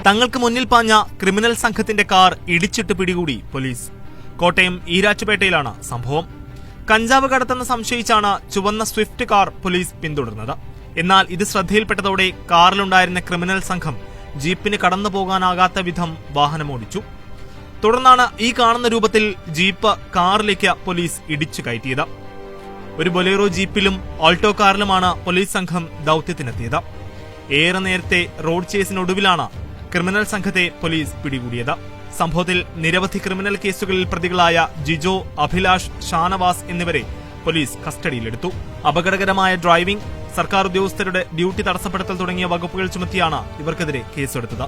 തങ്ങൾക്ക് മുന്നിൽ പാഞ്ഞ ക്രിമിനൽ സംഘത്തിന്റെ കാർ ഇടിച്ചിട്ട് പിടികൂടി പോലീസ്. കോട്ടയം ഈരാറ്റുപേട്ടയിലാണ് സംഭവം. കഞ്ചാവ് കടത്തെന്ന് സംശയിച്ചാണ് ചുവന്ന സ്വിഫ്റ്റ് കാർ പോലീസ് പിന്തുടർന്നത്. എന്നാൽ ഇത് ശ്രദ്ധയിൽപ്പെട്ടതോടെ കാറിലുണ്ടായിരുന്ന ക്രിമിനൽ സംഘം ജീപ്പിന് കടന്നു പോകാനാകാത്ത വിധം വാഹനമോടിച്ചു. തുടർന്നാണ് ഈ കാണുന്ന രൂപത്തിൽ ജീപ്പ് കാറിലേക്ക് പോലീസ് ഇടിച്ചു കയറ്റിയത്. ഒരു ബൊലേറോ ജീപ്പിലും ഓൾട്ടോ കാറിലുമാണ് പോലീസ് സംഘം ദൌത്യത്തിനെത്തിയത്. ഏറെ നേരത്തെ റോഡ് ചേസിനൊടുവിലാണ് ക്രിമിനൽ സംഘത്തെ പോലീസ് പിടികൂടിയത്. സംഭവത്തിൽ നിരവധി ക്രിമിനൽ കേസുകളിൽ പ്രതികളായ ജിജോ, അഭിലാഷ്, ഷാനവാസ് എന്നിവരെ പോലീസ് കസ്റ്റഡിയിലെടുത്തു. അപകടകരമായ ഡ്രൈവിംഗ്, സർക്കാർ ഉദ്യോഗസ്ഥരുടെ ഡ്യൂട്ടി തടസ്സപ്പെടുത്തൽ തുടങ്ങിയ വകുപ്പുകൾ ചുമത്തിയാണ് ഇവർക്കെതിരെ കേസെടുത്തത്.